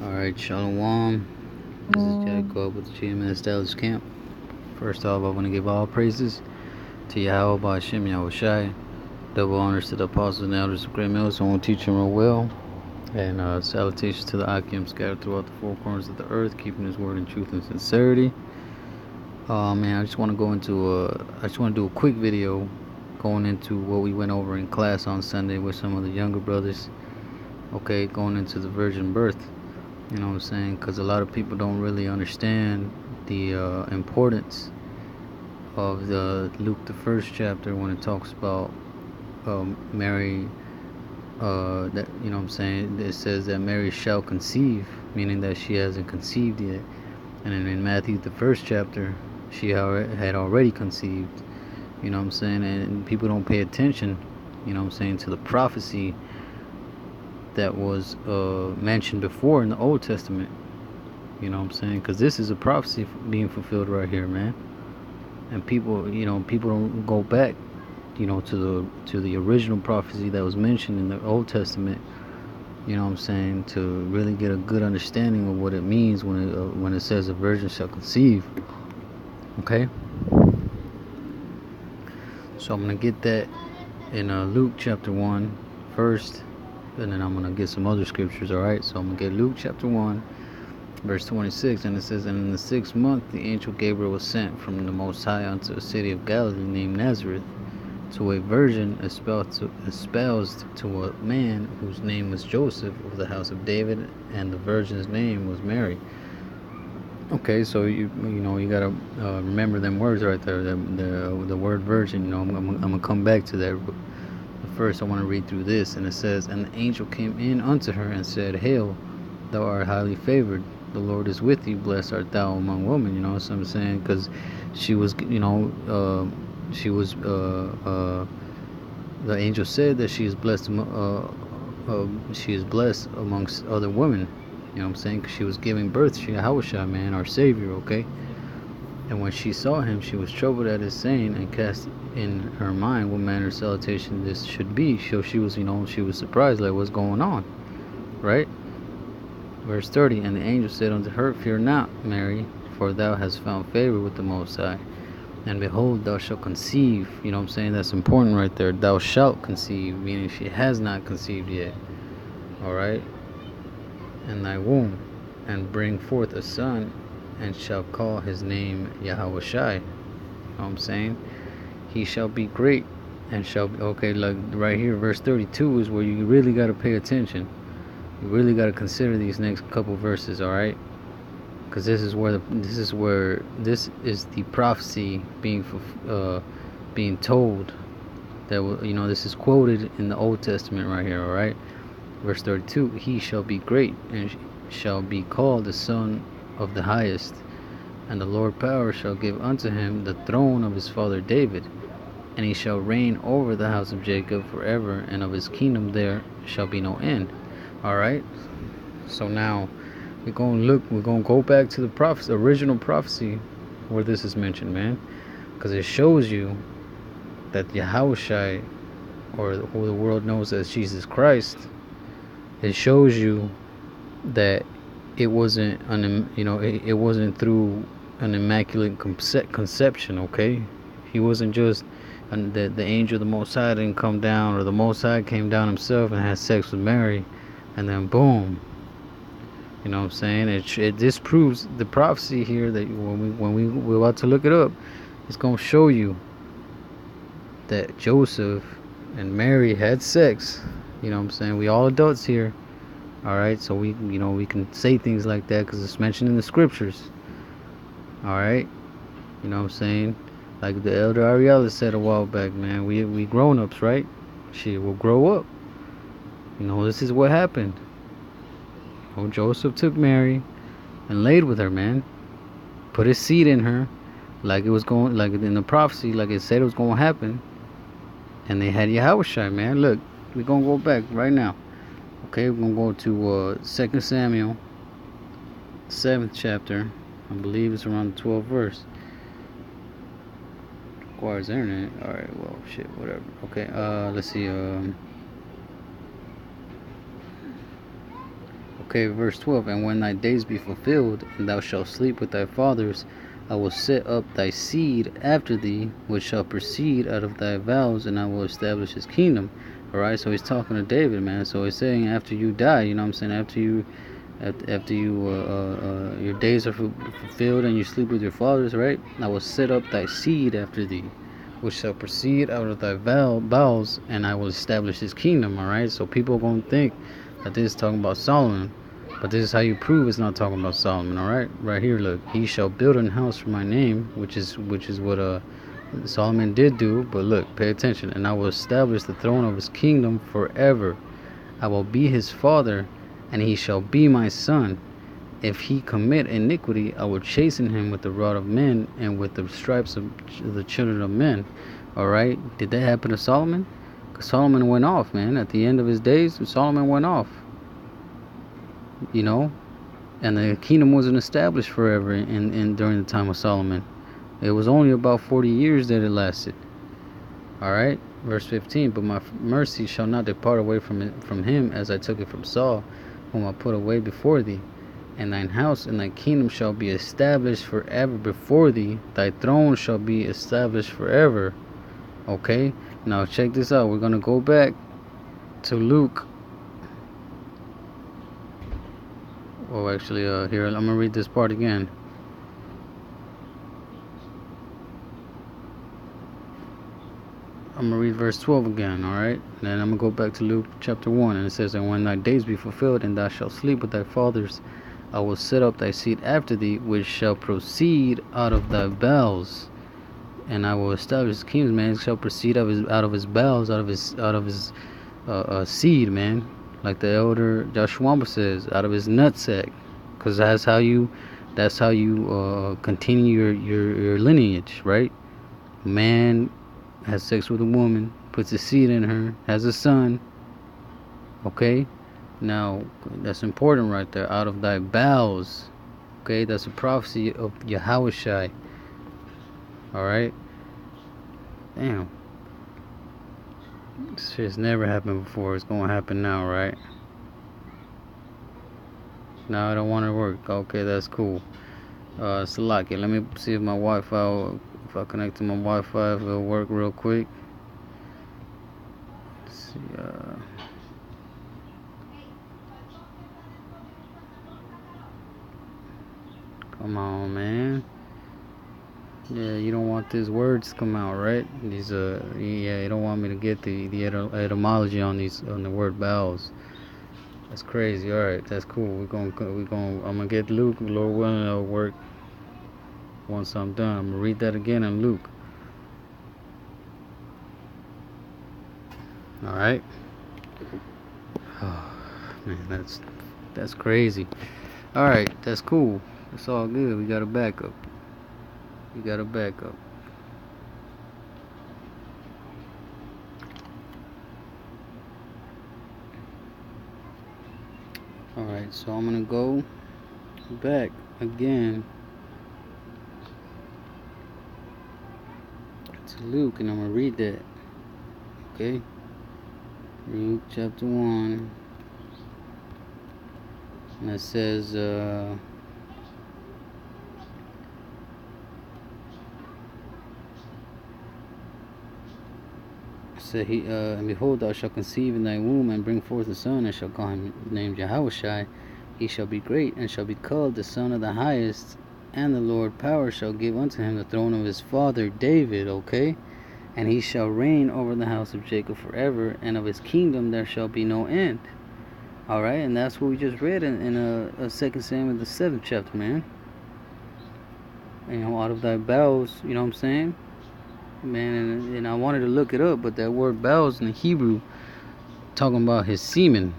Alright, Shalom. This is Jacob with the GMS Dallas Camp. First off, I want to give all praises to Yahawashi by Shem Yahawashi. Double honors to the apostles and elders of Great Mills who won't teach them real well. And salutations to the Akim scattered throughout the four corners of the earth, keeping his word in truth and sincerity. Man, I just want to do a quick video going into what we went over in class on Sunday with some of the younger brothers. Okay, going into the virgin birth. You know what I'm saying? Because a lot of people don't really understand the importance of the Luke the first chapter when it talks about Mary. That you know what I'm saying? It says that Mary shall conceive, meaning that she hasn't conceived yet. And then in Matthew the first chapter, she had already conceived. You know what I'm saying? And people don't pay attention. You know what I'm saying, to the prophecy that was mentioned before in the Old Testament. You know what I'm saying? Because this is a prophecy being fulfilled right here, man. And people don't go back, to the original prophecy that was mentioned in the Old Testament. You know what I'm saying? To really get a good understanding of what it means when it says a virgin shall conceive. Okay. So I'm gonna get that in Luke chapter 1 first, and then I'm gonna get some other scriptures. All right. So I'm gonna get Luke chapter 1. Verse 26, and it says, "And in the 6th month the angel Gabriel was sent from the Most High unto a city of Galilee named Nazareth, to a virgin espoused to a man whose name was Joseph, of the house of David, and the virgin's name was Mary." Okay, so you gotta remember them words right there. The word virgin. I'm gonna come back to that. But first, I want to read through this, and it says, "And the angel came in unto her and said, Hail, thou art highly favored. The Lord is with thee. Blessed art thou among women." You know what I'm saying? Because she was, the angel said that she is blessed. She is blessed amongst other women. You know what I'm saying? Because she was giving birth to Yahawashi, man, our Savior. Okay. And when she saw him, she was troubled at his saying, and cast in her mind what manner of salutation this should be. So she was, she was surprised, like, what's going on, right? Verse 30, "And the angel said unto her, Fear not, Mary, for thou hast found favor with the Most High. And behold, thou shalt conceive." You know what I'm saying? That's important right there. Thou shalt conceive, meaning she has not conceived yet. Alright? "In thy womb, and bring forth a son, and shall call his name Yahawashi." You know what I'm saying? "He shall be great, and shall be..." Okay, like right here, verse 32 is where you really got to pay attention. You really got to consider these next couple verses, all right? Because this is the prophecy being told. That this is quoted in the Old Testament right here, all right? Verse 32: "He shall be great, and shall be called the Son of the Highest. And the Lord power shall give unto him the throne of his father David, and he shall reign over the house of Jacob forever, and of his kingdom there shall be no end." Alright, so now we're going to go back to the original prophecy where this is mentioned, man, because it shows you that Yahawashi, or who the world knows as Jesus Christ, it shows you that it wasn't it wasn't through an immaculate conception. Okay, he wasn't just the angel of the Most High didn't come down, or the Most High came down himself and had sex with Mary, and then boom. You know what I'm saying? It disproves the prophecy here that when we're about to look it up, it's going to show you that Joseph and Mary had sex. You know what I'm saying? We all adults here. Alright, so we can say things like that because it's mentioned in the scriptures. Alright? You know what I'm saying? Like the elder Ariella said a while back, man, we grown-ups, right? Shit, we'll grow up. This is what happened. Joseph took Mary and laid with her, man. Put his seed in her, like it was going, like in the prophecy, like it said it was going to happen. And they had Yahawashi, man. Look, we're going to go back right now. Okay, we're going to go to 2 Samuel, 7th chapter. I believe it's around the 12th verse. Requires internet. Alright, well, shit, whatever. Okay, let's see. Okay, verse 12. And when thy days be fulfilled, and thou shalt sleep with thy fathers, I will set up thy seed after thee, which shall proceed out of thy vows, and I will establish his kingdom. Alright, so he's talking to David, man. So he's saying after you die, you know what I'm saying, after you your days are fulfilled and you sleep with your fathers, right? I will set up thy seed after thee, which shall proceed out of thy bowels, and I will establish his kingdom. Alright, so people are going to think that this is talking about Solomon, but this is how you prove it's not talking about Solomon. Alright, right here, look, he shall build an house for my name, which is what Solomon did do. But look, pay attention. And I will establish the throne of his kingdom forever. I will be his father, and he shall be my son. If he commit iniquity, I will chasten him with the rod of men and with the stripes of the children of men. Alright, did that happen to Solomon? Because Solomon went off, man. At the end of his days, Solomon went off. You know, and the kingdom wasn't established forever in during the time of Solomon. It was only about 40 years that it lasted. Alright, verse 15. But my mercy shall not depart away from him, as I took it from Saul, whom I put away before thee. And thine house and thy kingdom shall be established forever before thee. Thy throne shall be established forever. Okay, now check this out. We're going to go back to Luke. Oh, actually, here, I'm going to read this part again. I'm going to read verse 12 again, alright? And then I'm going to go back to Luke chapter 1. And it says, and when thy days be fulfilled, and thou shalt sleep with thy fathers, I will set up thy seed after thee, which shall proceed out of thy bowels. And I will establish his kingdom, man. It shall proceed out of his bowels, out of his seed, man. Like the elder Joshua says, out of his nutsack. Because that's how you continue your lineage, right? Man has sex with a woman, puts a seed in her, has a son. Okay, now that's important right there. Out of thy bowels. Okay, that's a prophecy of Yahawashi. Alright, damn, this shit's never happened before. It's gonna happen now, right? Now I don't want to work. Okay, that's cool. Salaki, let me see if my Wi-Fi, if I connect to my Wi-Fi, if it'll work real quick. Let's see, come on, man. Yeah, you don't want these words to come out, right? These yeah, you don't want me to get the etymology on the word bowels. That's crazy. All right, that's cool. I'm gonna get Luke. Lord willing, it'll work. Once I'm done, I'm gonna read that again in Luke. All right. Oh, man, that's crazy. All right, that's cool. It's all good. We got a backup. Alright, so I'm gonna go back again to Luke, and I'm gonna read that. Okay, Luke chapter 1, and it says and behold, thou shalt conceive in thy womb, and bring forth a son, and shall call him named Yahawashi. He shall be great, and shall be called the Son of the Highest, and the Lord power shall give unto him the throne of his father David. Okay, and he shall reign over the house of Jacob forever, and of his kingdom there shall be no end. Alright, and that's what we just read in 2 Samuel the 7th chapter, man. You know, out of thy bowels, you know what I'm saying? Man, and I wanted to look it up, but that word bowels in the Hebrew, talking about his semen,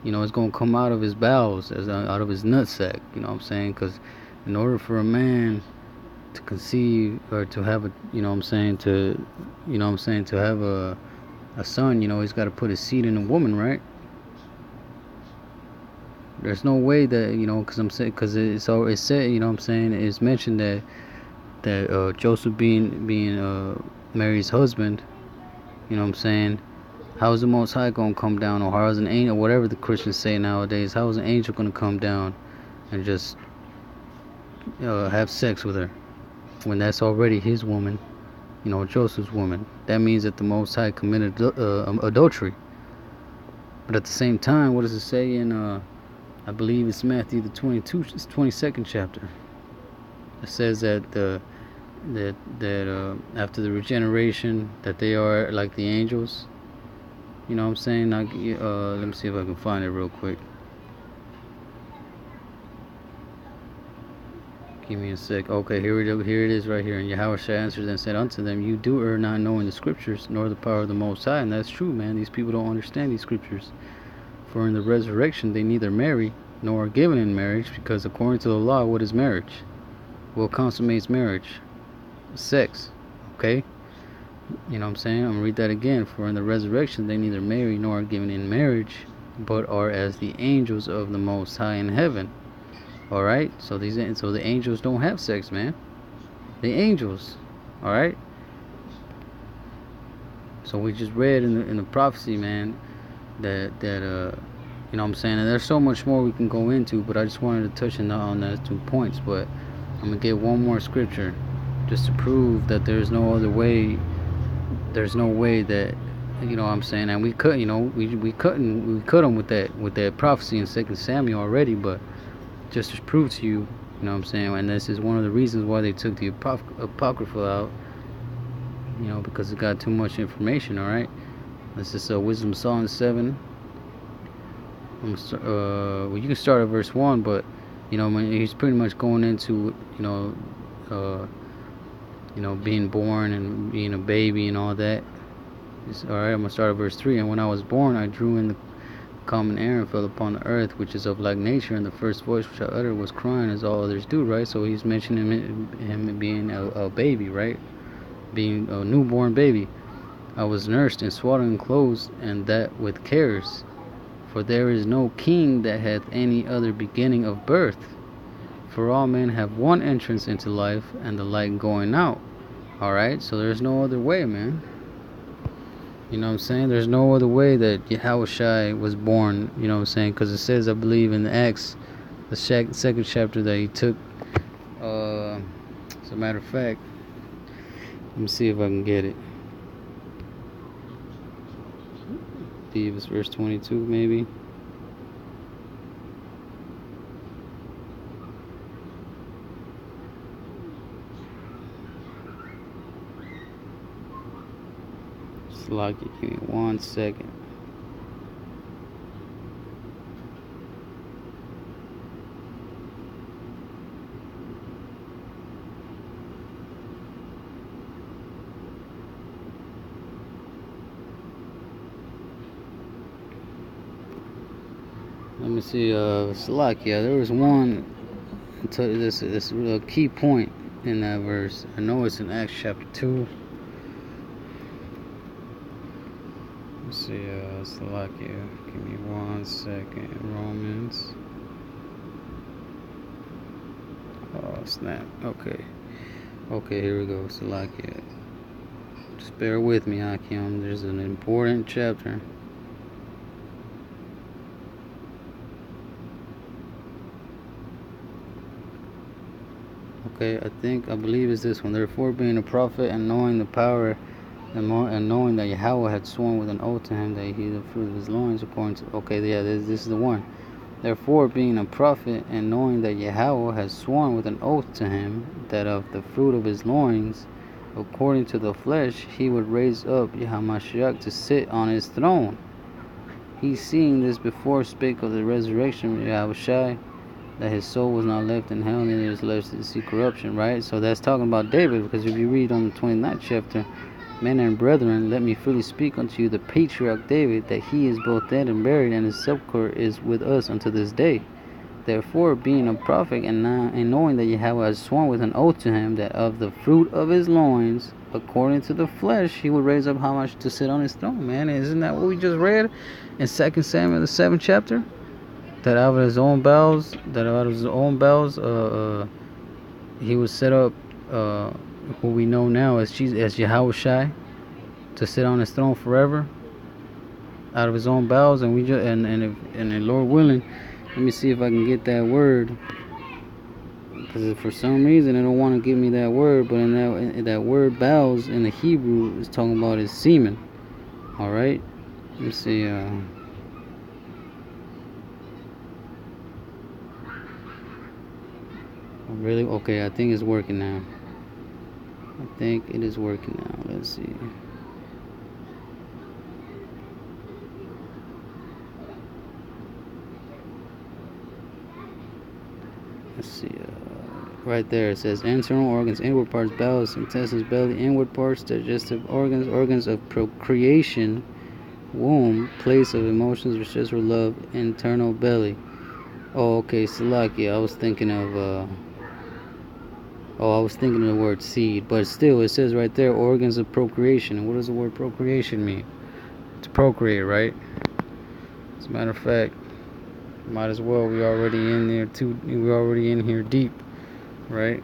you know, it's going to come out of his bowels, out of his nutsack, you know what I'm saying? Because in order for a man to conceive, or to have a, you know what I'm saying, to have a son, you know, he's got to put his seed in a woman, right? There's no way that, you know, because it's said, you know what I'm saying, it's mentioned that Joseph being Mary's husband, you know what I'm saying, How is the Most High going to come down, or how is an angel, whatever the Christians say nowadays, how is an angel going to come down and just have sex with her when that's already his woman, Joseph's woman? That means that the Most High committed adultery. But at the same time, what does it say in, I believe it's Matthew the 22nd chapter? It says that after the regeneration, that they are like the angels. You know what I'm saying? Like, let me see if I can find it real quick. Give me a sec. Okay, here it is right here. And Yahawashi answered and said unto them, you do err not knowing the scriptures, nor the power of the Most High. And that's true, man. These people don't understand these scriptures. For in the resurrection they neither marry, nor are given in marriage, because according to the law, what is marriage? What consummates marriage? Sex. Okay? You know what I'm saying? I'm going to read that again. For in the resurrection they neither marry, nor are given in marriage, but are as the angels of the Most High in heaven. Alright, so the angels don't have sex, man. The angels, alright. So we just read in the prophecy, man, that you know what I'm saying. And there's so much more we can go into, but I just wanted to touch on those 2 points. But I'm gonna get one more scripture just to prove that there's no other way. There's no way that, you know what I'm saying. And we could, we cut them with that prophecy in 2 Samuel already, but just to prove to you, you know what I'm saying, and this is one of the reasons why they took the Apocrypha out, because it got too much information, alright? This is Wisdom Song 7. Well, you can start at verse 1, but, he's pretty much going into, being born and being a baby and all that. Alright, I'm going to start at verse 3. And when I was born, I drew in the common air and fell upon the earth, which is of like nature, and the first voice which I uttered was crying, as all others do, right? So he's mentioning him being a baby, right? Being a newborn baby. I was nursed in swaddling clothes, and that with cares, for there is no king that hath any other beginning of birth. For all men have one entrance into life, and the like going out. Alright, so there's no other way, man. You know what I'm saying? There's no other way that Yahawashi was born, you know what I'm saying? Because it says, I believe in the Acts, the second chapter, that he took, as a matter of fact, let me see if I can get it. I believe it's verse 22, maybe. Lucky, give me 1 second. Let me see, Salakia, there was one, this is a key point in that verse. I know it's in Acts chapter 2. Let's see, Salakia, give me 1 second. Romans. Oh, snap. Okay, here we go. Salakia. Just bear with me, Hakim. There's an important chapter. Okay, I believe it's this one. Therefore, being a prophet and knowing the power and knowing that Yahweh had sworn with an oath to him that he the fruit of his loins, according to, this is the one. Therefore, being a prophet and knowing that Yahweh has sworn with an oath to him that of the fruit of his loins, according to the flesh, he would raise up Yahamashiach to sit on his throne. He, seeing this before, spake of the resurrection of Yahawashi, that his soul was not left in hell, neither is left to see corruption, right? So that's talking about David, because if you read on the 29th chapter, men and brethren, let me freely speak unto you the patriarch David, that he is both dead and buried, and his sepulchre is with us unto this day. Therefore, being a prophet and knowing that Yahweh has sworn with an oath to him that of the fruit of his loins, according to the flesh, he would raise up Hamash to sit on his throne, man. Isn't that what we just read in 2 Samuel, the 7th chapter? That out of his own bowels, he would set up what we know now as Yahawashi to sit on his throne forever. out of his own bowels, and we just and if Lord willing, let me see if I can get that word. Because for some reason they don't want to give me that word, but in that word bowels in the Hebrew is talking about his semen. All right, let me see. Really? Okay, I think it's working now. I think it is working now. Let's see. Let's see. Right there it says internal organs, inward parts, bowels, intestines, belly, inward parts, digestive organs, organs of procreation, womb, place of emotions, research for love, internal belly. Oh, okay, Salakia. I was thinking of the word seed, but still, it says right there, organs of procreation. And what does the word procreation mean? To procreate, right? As a matter of fact, might as well. We already in there too. We already in here deep, right?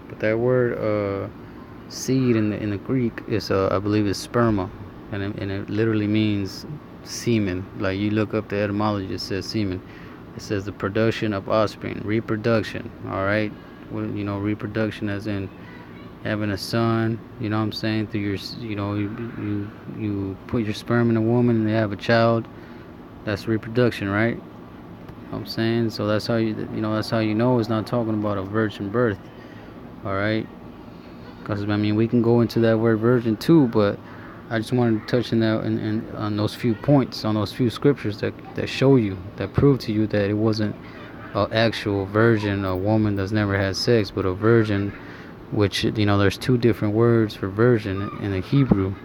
But that word, seed in the Greek is, I believe, is sperma, and it literally means semen. Like you look up the etymology, it says semen. It says the production of offspring, reproduction. All right, reproduction as in having a son. You know what I'm saying? Through your, you put your sperm in a woman and they have a child. That's reproduction, right? You know what I'm saying? So that's how that's how it's not talking about a virgin birth. All right. Because I mean, we can go into that word virgin too, but I just wanted to touch on that and on those few points, on those few scriptures that show you, that prove to you that it wasn't an actual virgin, a woman that's never had sex, but a virgin, which there's two different words for virgin in the Hebrew. You know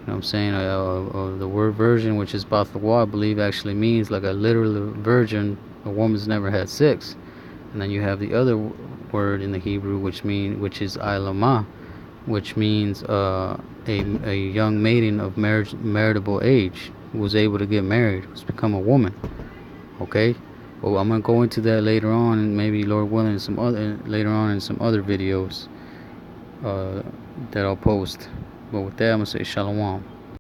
what I'm saying? The word virgin, which is bathawa, I believe actually means like a literal virgin, a woman's never had sex. And then you have the other word in the Hebrew, which is ilama, which means a young maiden of marriageable age who was able to get married, who's become a woman. Okay, well, I'm gonna go into that later on, and maybe Lord willing, later on in some other videos that I'll post. But with that, I'm gonna say shalom.